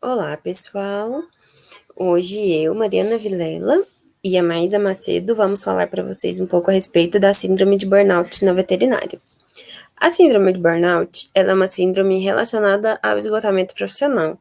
Olá, pessoal. Hoje eu, Mariana Vilela e a Maísa Macedo vamos falar para vocês um pouco a respeito da síndrome de burnout na veterinária. A síndrome de burnout, ela é uma síndrome relacionada ao esgotamento profissional.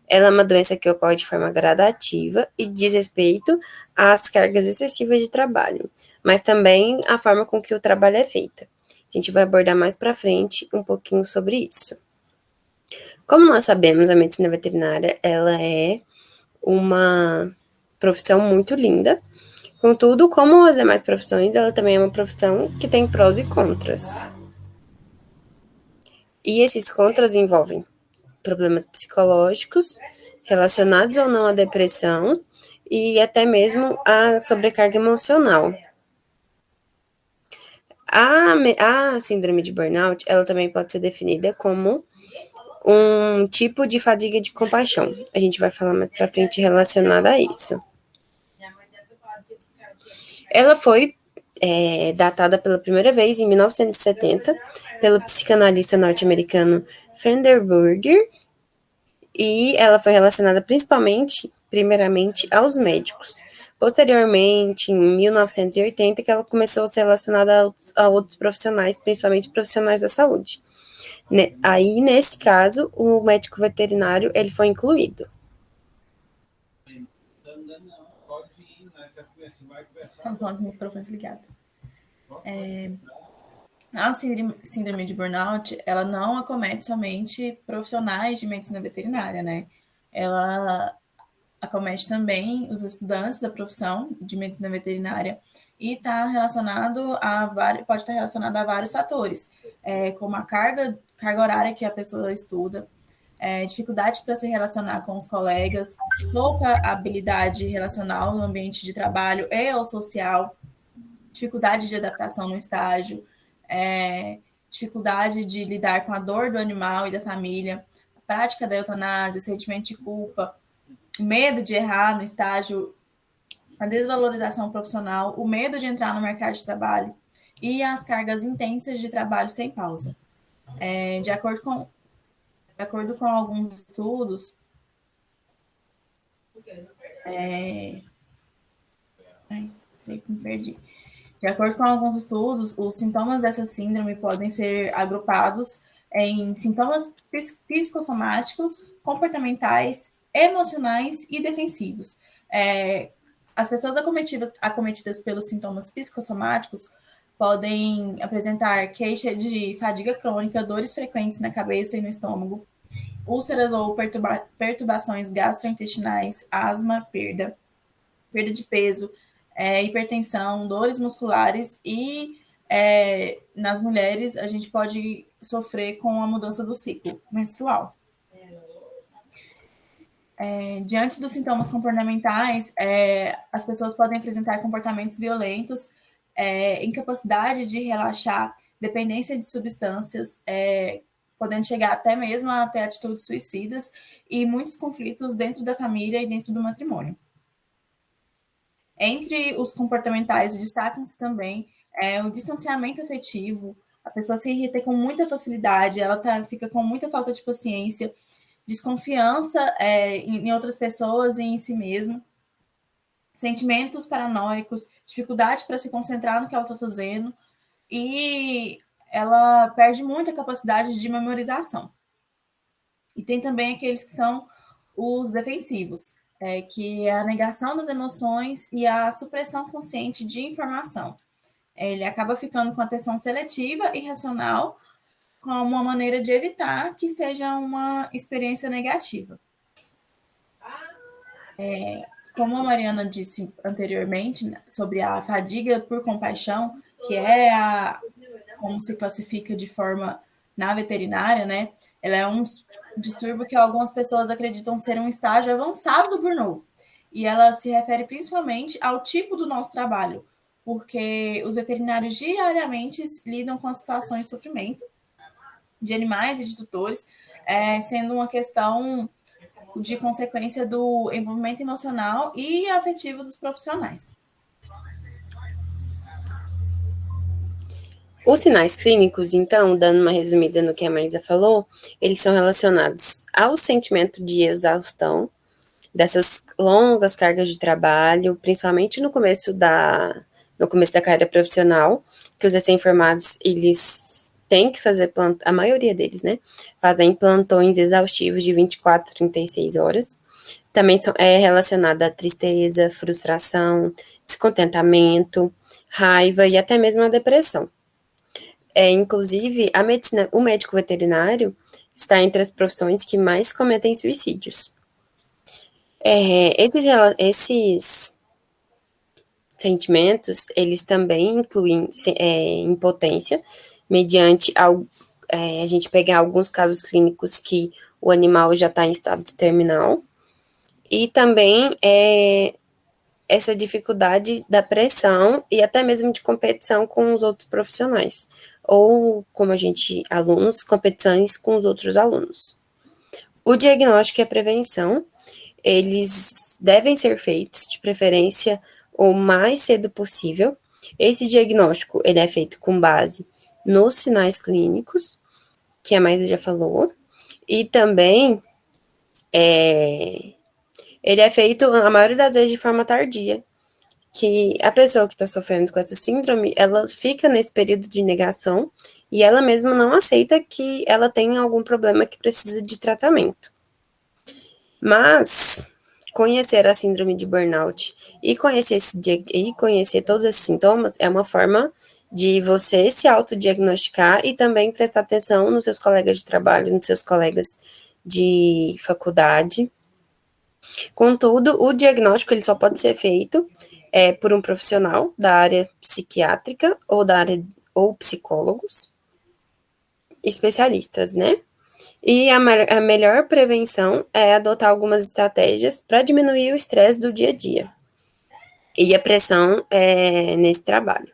Ela é uma doença que ocorre de forma gradativa e diz respeito às cargas excessivas de trabalho, mas também à forma com que o trabalho é feito. A gente vai abordar mais para frente um pouquinho sobre isso. Como nós sabemos, a medicina veterinária, ela é uma profissão muito linda. Contudo, como as demais profissões, ela também é uma profissão que tem prós e contras. E esses contras envolvem problemas psicológicos relacionados ou não à depressão e até mesmo a sobrecarga emocional. A síndrome de burnout, ela também pode ser definida como um tipo de fadiga de compaixão. A gente vai falar mais pra frente relacionada a isso. Ela foi datada pela primeira vez em 1970 pelo psicanalista norte-americano Fenderburger, e ela foi relacionada primeiramente aos médicos. Posteriormente, em 1980, que ela começou a ser relacionada a outros profissionais, principalmente profissionais da saúde. Aí, nesse caso, o médico veterinário ele foi incluído. Estamos falando com o microfone desligado. A síndrome de burnout, ela não acomete somente profissionais de medicina veterinária, né? Ela acomete também os estudantes da profissão de medicina veterinária e pode estar relacionado a vários fatores, como a carga horária que a pessoa estuda, dificuldade para se relacionar com os colegas, pouca habilidade relacional no ambiente de trabalho e ou social, dificuldade de adaptação no estágio, dificuldade de lidar com a dor do animal e da família, a prática da eutanásia, sentimento de culpa, medo de errar no estágio, a desvalorização profissional, o medo de entrar no mercado de trabalho e as cargas intensas de trabalho sem pausa. De acordo com alguns estudos, me perdi. De acordo com alguns estudos, os sintomas dessa síndrome podem ser agrupados em sintomas psicossomáticos, comportamentais, emocionais e defensivos. As pessoas acometidas pelos sintomas psicossomáticos podem apresentar queixa de fadiga crônica, dores frequentes na cabeça e no estômago, úlceras ou perturbações gastrointestinais, asma, perda de peso, hipertensão, dores musculares e nas mulheres a gente pode sofrer com a mudança do ciclo menstrual. Diante dos sintomas comportamentais, as pessoas podem apresentar comportamentos violentos, incapacidade de relaxar, dependência de substâncias, podendo chegar até mesmo a ter atitudes suicidas e muitos conflitos dentro da família e dentro do matrimônio. Entre os comportamentais, destacam-se também o distanciamento afetivo, a pessoa se irrita com muita facilidade, ela fica com muita falta de paciência, desconfiança em outras pessoas e em si mesmo, sentimentos paranoicos, dificuldade para se concentrar no que ela está fazendo, e ela perde muito a capacidade de memorização. E tem também aqueles que são os defensivos, que é a negação das emoções e a supressão consciente de informação. Ele acaba ficando com atenção seletiva e racional, como uma maneira de evitar que seja uma experiência negativa. Como a Mariana disse anteriormente, né, sobre a fadiga por compaixão, que é como se classifica de forma na veterinária, né? Ela é um distúrbio que algumas pessoas acreditam ser um estágio avançado do burnout. E ela se refere principalmente ao tipo do nosso trabalho, porque os veterinários diariamente lidam com as situações de sofrimento de animais e de tutores, sendo uma questão de consequência do envolvimento emocional e afetivo dos profissionais. Os sinais clínicos, então, dando uma resumida no que a Maísa falou, eles são relacionados ao sentimento de exaustão, dessas longas cargas de trabalho, principalmente no começo da carreira profissional, que os recém-formados, eles têm que fazer, a maioria deles, né, fazem plantões exaustivos de 24, 36 horas. Também é relacionada à tristeza, frustração, descontentamento, raiva e até mesmo a depressão. Inclusive, a medicina, o médico veterinário está entre as profissões que mais cometem suicídios. Esses sentimentos, eles também incluem impotência, mediante a gente pegar alguns casos clínicos que o animal já está em estado terminal, e também essa dificuldade da pressão e até mesmo de competição com os outros profissionais, ou como alunos, competições com os outros alunos. O diagnóstico e a prevenção, eles devem ser feitos, de preferência, o mais cedo possível. Esse diagnóstico, ele é feito com base nos sinais clínicos, que a Maísa já falou, e também ele é feito, a maioria das vezes, de forma tardia, que a pessoa que está sofrendo com essa síndrome, ela fica nesse período de negação e ela mesma não aceita que ela tem algum problema que precisa de tratamento. Mas conhecer a síndrome de burnout e conhecer todos esses sintomas é uma forma de você se autodiagnosticar e também prestar atenção nos seus colegas de trabalho, nos seus colegas de faculdade. Contudo, o diagnóstico ele só pode ser feito por um profissional da área psiquiátrica ou psicólogos especialistas, né? E a melhor prevenção é adotar algumas estratégias para diminuir o estresse do dia a dia e a pressão nesse trabalho.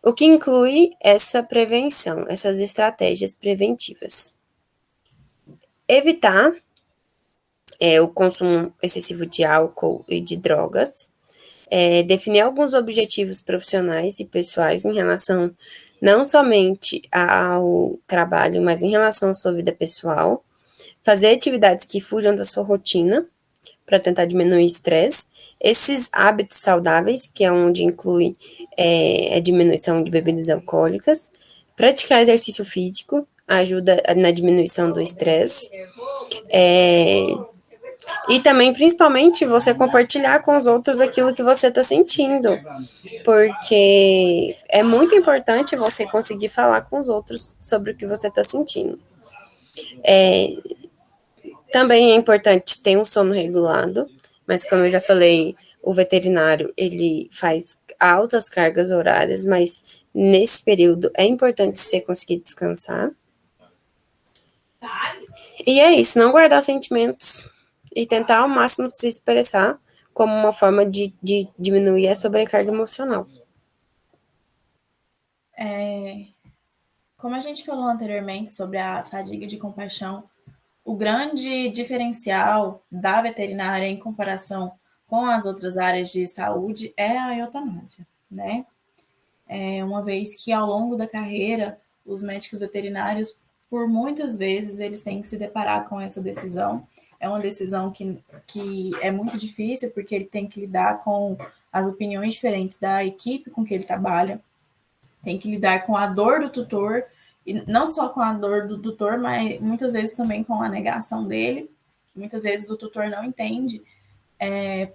O que inclui essa prevenção, essas estratégias preventivas? Evitar o consumo excessivo de álcool e de drogas, definir alguns objetivos profissionais e pessoais em relação não somente ao trabalho, mas em relação à sua vida pessoal, fazer atividades que fujam da sua rotina para tentar diminuir o estresse, esses hábitos saudáveis, que é onde inclui a diminuição de bebidas alcoólicas, praticar exercício físico, ajuda na diminuição do estresse, e também, principalmente, você compartilhar com os outros aquilo que você está sentindo, porque é muito importante você conseguir falar com os outros sobre o que você está sentindo. Também é importante ter um sono regulado, mas como eu já falei, o veterinário, ele faz altas cargas horárias, mas nesse período é importante você conseguir descansar. E é isso, não guardar sentimentos e tentar ao máximo se expressar como uma forma de diminuir a sobrecarga emocional. Como a gente falou anteriormente sobre a fadiga de compaixão, o grande diferencial da veterinária em comparação com as outras áreas de saúde é a eutanásia, né? Uma vez que ao longo da carreira, os médicos veterinários, por muitas vezes, eles têm que se deparar com essa decisão. É uma decisão que é muito difícil, porque ele tem que lidar com as opiniões diferentes da equipe com que ele trabalha, tem que lidar com a dor do tutor, e não só com a dor do tutor, mas muitas vezes também com a negação dele. Muitas vezes o tutor não entende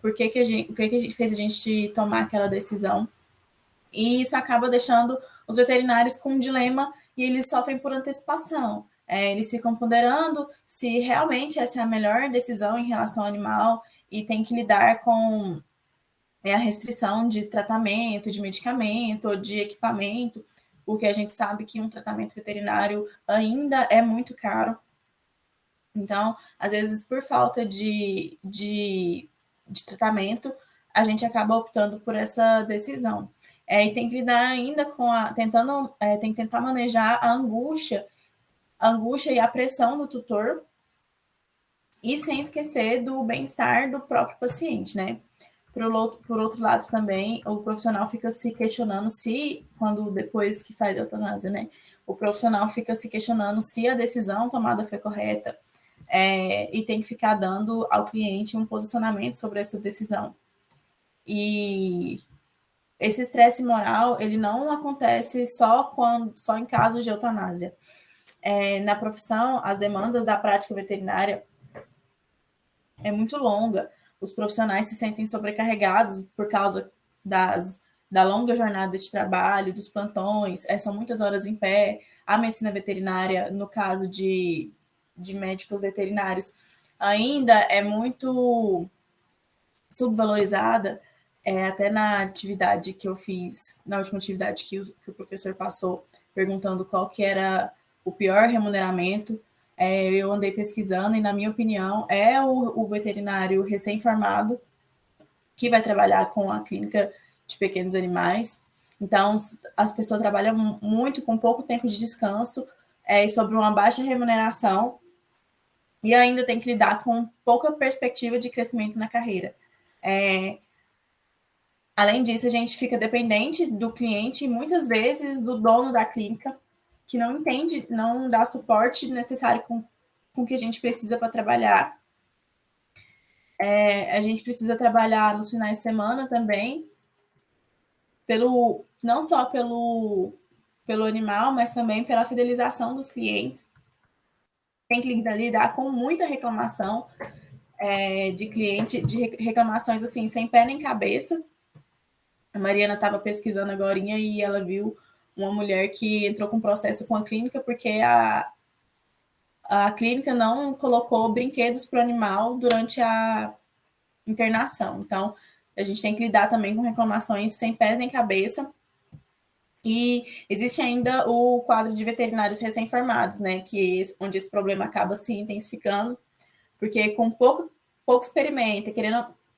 o que fez a gente tomar aquela decisão. E isso acaba deixando os veterinários com um dilema e eles sofrem por antecipação. Eles ficam ponderando se realmente essa é a melhor decisão em relação ao animal e tem que lidar com a restrição de tratamento, de medicamento, de equipamento, porque a gente sabe que um tratamento veterinário ainda é muito caro. Então, às vezes, por falta de tratamento, a gente acaba optando por essa decisão. E tem que lidar ainda com tem que tentar manejar a angústia e a pressão do tutor, e sem esquecer do bem-estar do próprio paciente, né? Por outro lado, também, o profissional fica se questionando se, quando depois que faz a eutanásia, né, o profissional fica se questionando se a decisão tomada foi correta, e tem que ficar dando ao cliente um posicionamento sobre essa decisão. E esse estresse moral, ele não acontece só em casos de eutanásia. Na profissão, as demandas da prática veterinária é muito longa. Os profissionais se sentem sobrecarregados por causa da longa jornada de trabalho, dos plantões, são muitas horas em pé. A medicina veterinária, no caso de médicos veterinários, ainda é muito subvalorizada, até na atividade que eu fiz, na última atividade que o professor passou, perguntando qual que era o pior remuneramento, eu andei pesquisando e, na minha opinião, é o veterinário recém-formado que vai trabalhar com a clínica de pequenos animais. Então, as pessoas trabalham muito com pouco tempo de descanso, e sobre uma baixa remuneração, e ainda tem que lidar com pouca perspectiva de crescimento na carreira. Além disso, a gente fica dependente do cliente e muitas vezes do dono da clínica, que não entende, não dá suporte necessário com o que a gente precisa para trabalhar. A gente precisa trabalhar nos finais de semana também, não só pelo animal, mas também pela fidelização dos clientes. Tem que lidar com muita reclamação de cliente, de reclamações assim, sem pé nem cabeça. A Mariana estava pesquisando agora e ela viu uma mulher que entrou com processo com a clínica porque a clínica não colocou brinquedos para o animal durante a internação. Então, a gente tem que lidar também com reclamações sem pés nem cabeça. E existe ainda o quadro de veterinários recém-formados, né, onde esse problema acaba se intensificando, porque com pouco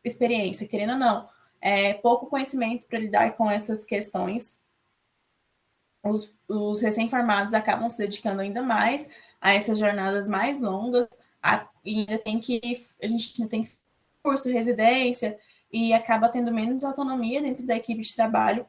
experiência, querendo ou não, pouco conhecimento para lidar com essas questões, os recém-formados acabam se dedicando ainda mais a essas jornadas mais longas, e ainda a gente ainda tem curso, residência, e acaba tendo menos autonomia dentro da equipe de trabalho,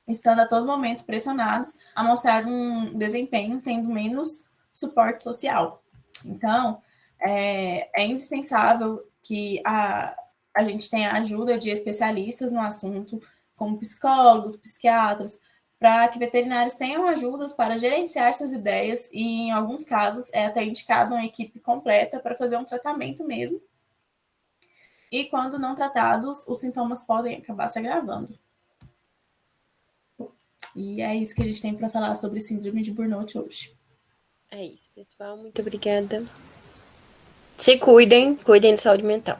estando a todo momento pressionados a mostrar um desempenho, tendo menos suporte social. Então, é indispensável que a gente tenha a ajuda de especialistas no assunto, como psicólogos, psiquiatras, para que veterinários tenham ajudas para gerenciar suas ideias e, em alguns casos, é até indicado uma equipe completa para fazer um tratamento mesmo. E, quando não tratados, os sintomas podem acabar se agravando. E é isso que a gente tem para falar sobre síndrome de burnout hoje. É isso, pessoal. Muito obrigada. Se cuidem, cuidem da saúde mental.